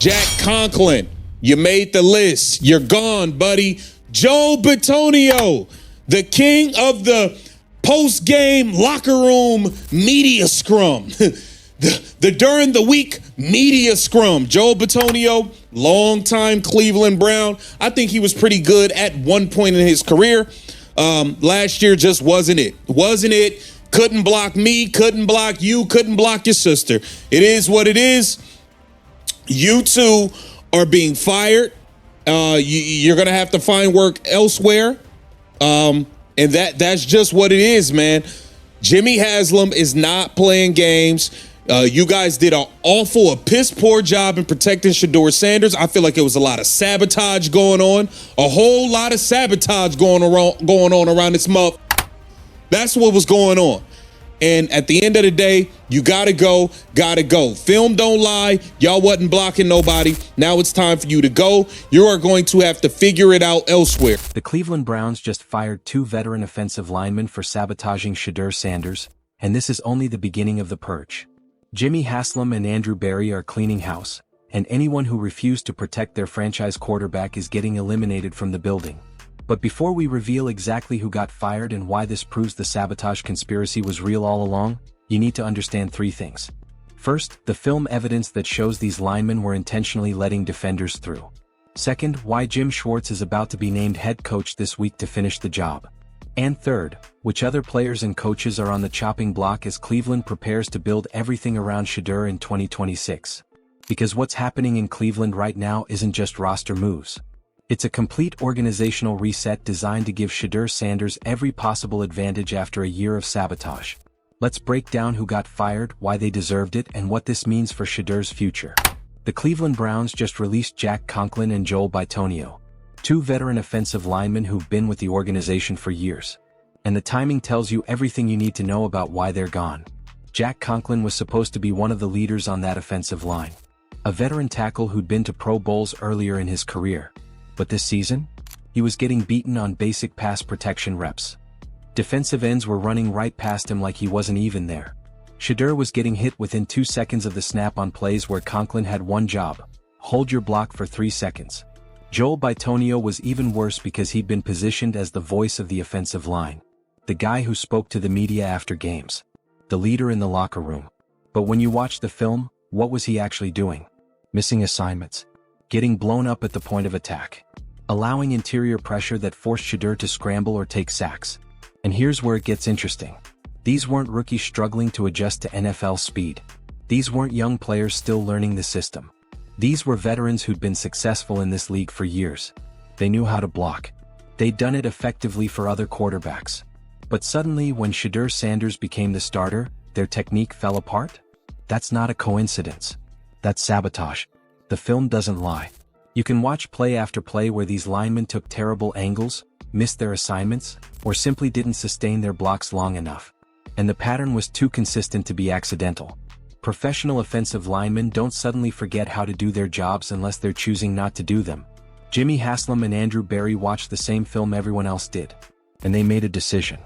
Jack Conklin, you made the list. You're gone, buddy. Joe Bitonio, the king of the post-game locker room media scrum. the during the week media scrum. Joe Bitonio, longtime Cleveland Brown. I think he was pretty good at one point in his career. Last year just wasn't it. Wasn't it. Couldn't block me, couldn't block you, couldn't block your sister. It is what it is. You two are being fired. You're going to have to find work elsewhere. And that's just what it is, man. Jimmy Haslam is not playing games. You guys did a piss poor job in protecting Shedeur Sanders. I feel like it was a lot of sabotage going on. A whole lot of sabotage going on around this month. That's what was going on. And at the end of the day, you gotta go. Film don't lie. Y'all wasn't blocking nobody. Now it's time for you to go. You are going to have to figure it out elsewhere. The Cleveland Browns just fired 2 veteran offensive linemen for sabotaging Shedeur Sanders, and this is only the beginning of the purge. Jimmy Haslam and Andrew Berry are cleaning house, and anyone who refused to protect their franchise quarterback is getting eliminated from the building. But before we reveal exactly who got fired and why this proves the sabotage conspiracy was real all along, you need to understand 3 things. First, the film evidence that shows these linemen were intentionally letting defenders through. Second, why Jim Schwartz is about to be named head coach this week to finish the job. And third, which other players and coaches are on the chopping block as Cleveland prepares to build everything around Shedeur in 2026. Because what's happening in Cleveland right now isn't just roster moves. It's a complete organizational reset designed to give Shedeur Sanders every possible advantage after a year of sabotage. Let's break down who got fired, why they deserved it, and what this means for Shedeur's future. The Cleveland Browns just released Jack Conklin and Joel Bitonio, 2 veteran offensive linemen who've been with the organization for years. And the timing tells you everything you need to know about why they're gone. Jack Conklin was supposed to be one of the leaders on that offensive line. A veteran tackle who'd been to Pro Bowls earlier in his career. But this season, he was getting beaten on basic pass protection reps. Defensive ends were running right past him like he wasn't even there. Shedeur was getting hit within 2 seconds of the snap on plays where Conklin had one job: hold your block for 3 seconds. Joel Bitonio was even worse because he'd been positioned as the voice of the offensive line. The guy who spoke to the media after games. The leader in the locker room. But when you watch the film, what was he actually doing? Missing assignments. Getting blown up at the point of attack. Allowing interior pressure that forced Shedeur to scramble or take sacks. And here's where it gets interesting. These weren't rookies struggling to adjust to NFL speed. These weren't young players still learning the system. These were veterans who'd been successful in this league for years. They knew how to block. They'd done it effectively for other quarterbacks. But suddenly, when Shedeur Sanders became the starter, their technique fell apart? That's not a coincidence. That's sabotage. The film doesn't lie. You can watch play after play where these linemen took terrible angles, missed their assignments, or simply didn't sustain their blocks long enough. And the pattern was too consistent to be accidental. Professional offensive linemen don't suddenly forget how to do their jobs unless they're choosing not to do them. Jimmy Haslam and Andrew Berry watched the same film everyone else did. And they made a decision.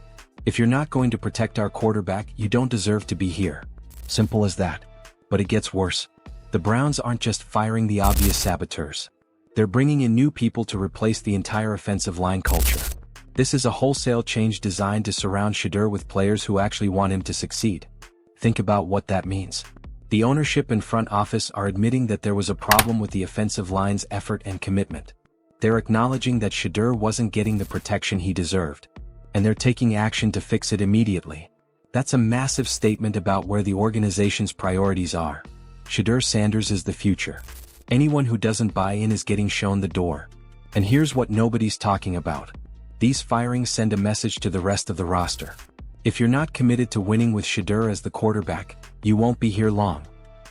If you're not going to protect our quarterback, you don't deserve to be here. Simple as that. But it gets worse. The Browns aren't just firing the obvious saboteurs. They're bringing in new people to replace the entire offensive line culture. This is a wholesale change designed to surround Shedeur with players who actually want him to succeed. Think about what that means. The ownership and front office are admitting that there was a problem with the offensive line's effort and commitment. They're acknowledging that Shedeur wasn't getting the protection he deserved. And they're taking action to fix it immediately. That's a massive statement about where the organization's priorities are. Shedeur Sanders is the future. Anyone who doesn't buy in is getting shown the door. And here's what nobody's talking about. These firings send a message to the rest of the roster. If you're not committed to winning with Shedeur as the quarterback, you won't be here long.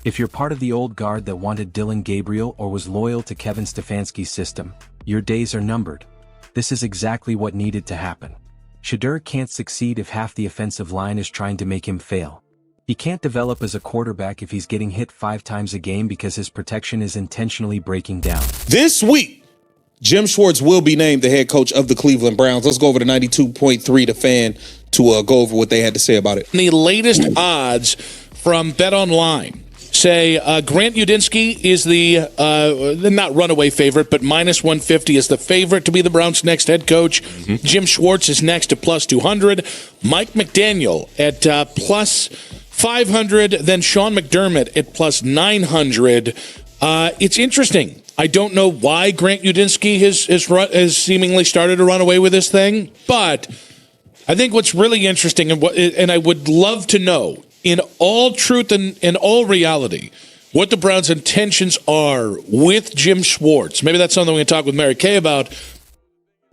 If you're part of the old guard that wanted Dylan Gabriel or was loyal to Kevin Stefanski's system, your days are numbered. This is exactly what needed to happen. Shedeur can't succeed if half the offensive line is trying to make him fail. He can't develop as a quarterback if he's getting hit 5 times a game because his protection is intentionally breaking down. This week, Jim Schwartz will be named the head coach of the Cleveland Browns. Let's go over to 92.3 The Fan to go over what they had to say about it. The latest odds from BetOnline. say Grant Udinski is the not runaway favorite, but minus 150 is the favorite to be the Browns' next head coach. Jim Schwartz is next at plus 200. Mike McDaniel at plus 500. Then Sean McDermott at plus 900. It's interesting. I don't know why Grant Udinski has seemingly started to run away with this thing, but I think what's really interesting and I would love to know, in all truth and in all reality, what the Browns' intentions are with Jim Schwartz. Maybe that's something we can talk with Mary Kay about.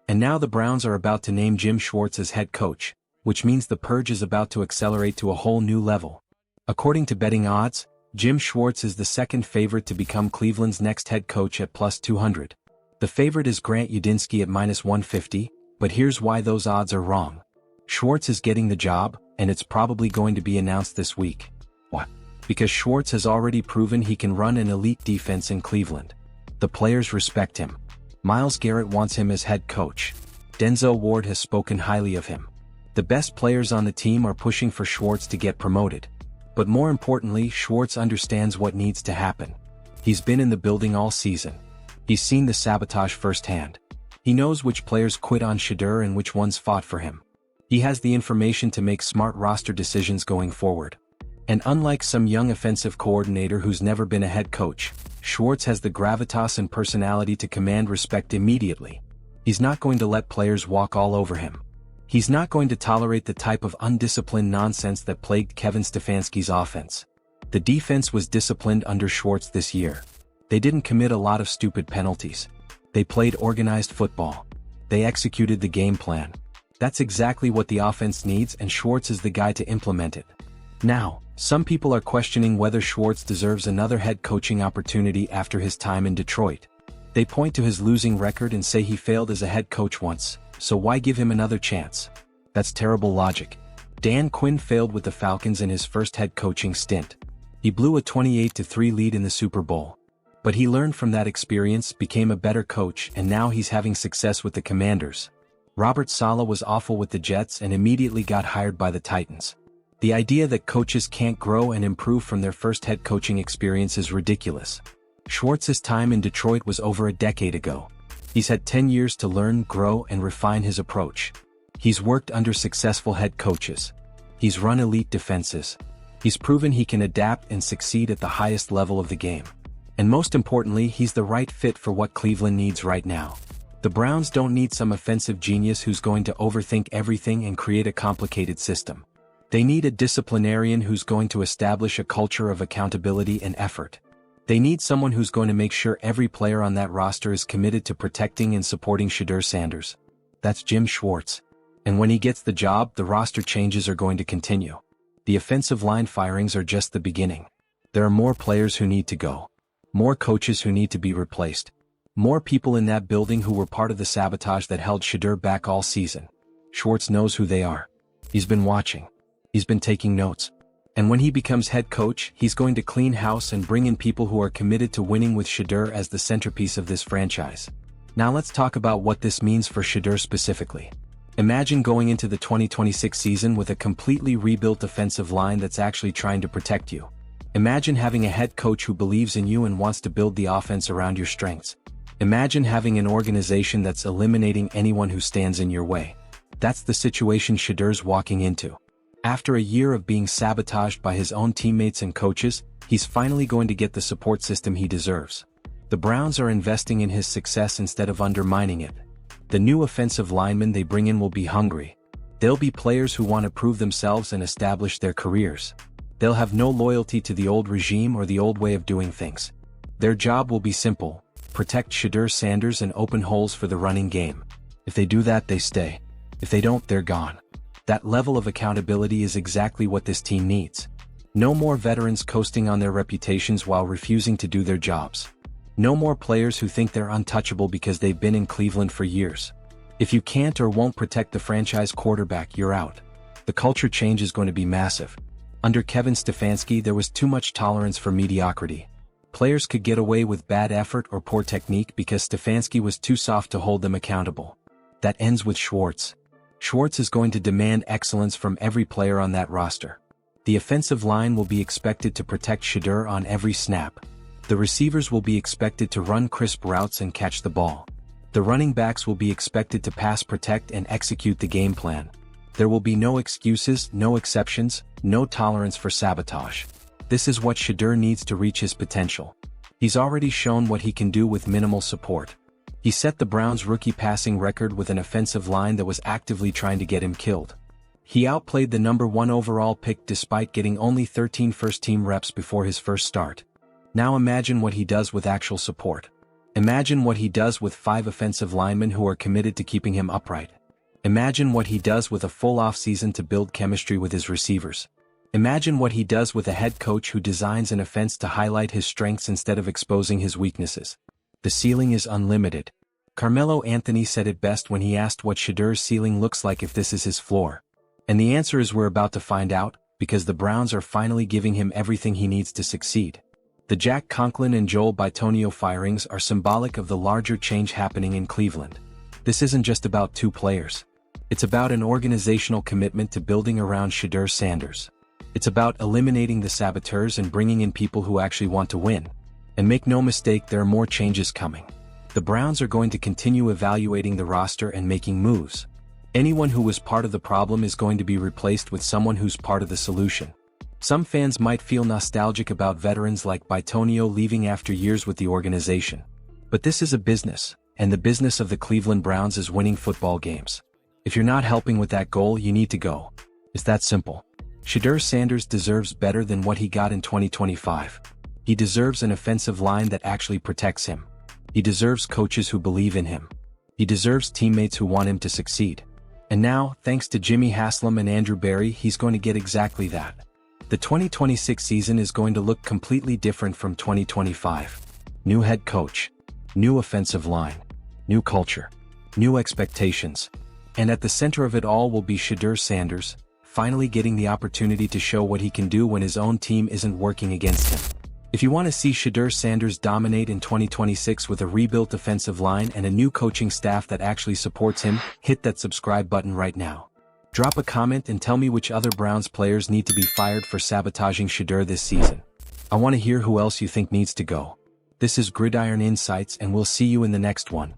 And now the Browns are about to name Jim Schwartz as head coach, which means the purge is about to accelerate to a whole new level. According to betting odds, Jim Schwartz is the second favorite to become Cleveland's next head coach at plus 200. The favorite is Grant Udinski at minus 150, but here's why those odds are wrong. Schwartz is getting the job, and it's probably going to be announced this week. What? Because Schwartz has already proven he can run an elite defense in Cleveland. The players respect him. Myles Garrett wants him as head coach. Denzel Ward has spoken highly of him. The best players on the team are pushing for Schwartz to get promoted. But more importantly, Schwartz understands what needs to happen. He's been in the building all season. He's seen the sabotage firsthand. He knows which players quit on Shedeur and which ones fought for him. He has the information to make smart roster decisions going forward. And unlike some young offensive coordinator who's never been a head coach, Schwartz has the gravitas and personality to command respect immediately. He's not going to let players walk all over him. He's not going to tolerate the type of undisciplined nonsense that plagued Kevin Stefanski's offense. The defense was disciplined under Schwartz this year. They didn't commit a lot of stupid penalties. They played organized football. They executed the game plan. That's exactly what the offense needs, and Schwartz is the guy to implement it. Now, some people are questioning whether Schwartz deserves another head coaching opportunity after his time in Detroit. They point to his losing record and say he failed as a head coach once, so why give him another chance? That's terrible logic. Dan Quinn failed with the Falcons in his first head coaching stint. He blew a 28-3 lead in the Super Bowl. But he learned from that experience, became a better coach, and now he's having success with the Commanders. Robert Saleh was awful with the Jets and immediately got hired by the Titans. The idea that coaches can't grow and improve from their first head coaching experience is ridiculous. Schwartz's time in Detroit was over a decade ago. He's had 10 years to learn, grow, and refine his approach. He's worked under successful head coaches. He's run elite defenses. He's proven he can adapt and succeed at the highest level of the game. And most importantly, he's the right fit for what Cleveland needs right now. The Browns don't need some offensive genius who's going to overthink everything and create a complicated system. They need a disciplinarian who's going to establish a culture of accountability and effort. They need someone who's going to make sure every player on that roster is committed to protecting and supporting Shedeur Sanders. That's Jim Schwartz. And when he gets the job, the roster changes are going to continue. The offensive line firings are just the beginning. There are more players who need to go. More coaches who need to be replaced. More people in that building who were part of the sabotage that held Shedeur back all season. Schwartz knows who they are. He's been watching. He's been taking notes. And when he becomes head coach, he's going to clean house and bring in people who are committed to winning with Shedeur as the centerpiece of this franchise. Now let's talk about what this means for Shedeur specifically. Imagine going into the 2026 season with a completely rebuilt offensive line that's actually trying to protect you. Imagine having a head coach who believes in you and wants to build the offense around your strengths. Imagine having an organization that's eliminating anyone who stands in your way. That's the situation Shedeur's walking into. After a year of being sabotaged by his own teammates and coaches, he's finally going to get the support system he deserves. The Browns are investing in his success instead of undermining it. The new offensive linemen they bring in will be hungry. They'll be players who want to prove themselves and establish their careers. They'll have no loyalty to the old regime or the old way of doing things. Their job will be simple: protect Shedeur Sanders and open holes for the running game. If they do that, they stay. If they don't, they're gone. That level of accountability is exactly what this team needs. No more veterans coasting on their reputations while refusing to do their jobs. No more players who think they're untouchable because they've been in Cleveland for years. If you can't or won't protect the franchise quarterback, you're out. The culture change is going to be massive. Under Kevin Stefanski, there was too much tolerance for mediocrity. Players could get away with bad effort or poor technique because Stefanski was too soft to hold them accountable. That ends with Schwartz. Schwartz is going to demand excellence from every player on that roster. The offensive line will be expected to protect Shedeur on every snap. The receivers will be expected to run crisp routes and catch the ball. The running backs will be expected to pass protect and execute the game plan. There will be no excuses, no exceptions, no tolerance for sabotage. This is what Shedeur needs to reach his potential. He's already shown what he can do with minimal support. He set the Browns' rookie passing record with an offensive line that was actively trying to get him killed. He outplayed the number 1 overall pick despite getting only 13 first-team reps before his first start. Now imagine what he does with actual support. Imagine what he does with 5 offensive linemen who are committed to keeping him upright. Imagine what he does with a full off-season to build chemistry with his receivers. Imagine what he does with a head coach who designs an offense to highlight his strengths instead of exposing his weaknesses. The ceiling is unlimited. Carmelo Anthony said it best when he asked what Shedeur's ceiling looks like if this is his floor. And the answer is we're about to find out, because the Browns are finally giving him everything he needs to succeed. The Jack Conklin and Joel Bitonio firings are symbolic of the larger change happening in Cleveland. This isn't just about 2 players. It's about an organizational commitment to building around Shedeur Sanders. It's about eliminating the saboteurs and bringing in people who actually want to win. And make no mistake, there are more changes coming. The Browns are going to continue evaluating the roster and making moves. Anyone who was part of the problem is going to be replaced with someone who's part of the solution. Some fans might feel nostalgic about veterans like Bitonio leaving after years with the organization. But this is a business, and the business of the Cleveland Browns is winning football games. If you're not helping with that goal, you need to go. It's that simple. Shedeur Sanders deserves better than what he got in 2025. He deserves an offensive line that actually protects him. He deserves coaches who believe in him. He deserves teammates who want him to succeed. And now, thanks to Jimmy Haslam and Andrew Berry, he's going to get exactly that. The 2026 season is going to look completely different from 2025. New head coach, new offensive line, new culture, new expectations. And at the center of it all will be Shedeur Sanders, finally getting the opportunity to show what he can do when his own team isn't working against him. If you want to see Shedeur Sanders dominate in 2026 with a rebuilt offensive line and a new coaching staff that actually supports him, hit that subscribe button right now. Drop a comment and tell me which other Browns players need to be fired for sabotaging Shedeur this season. I want to hear who else you think needs to go. This is Gridiron Insights, and we'll see you in the next one.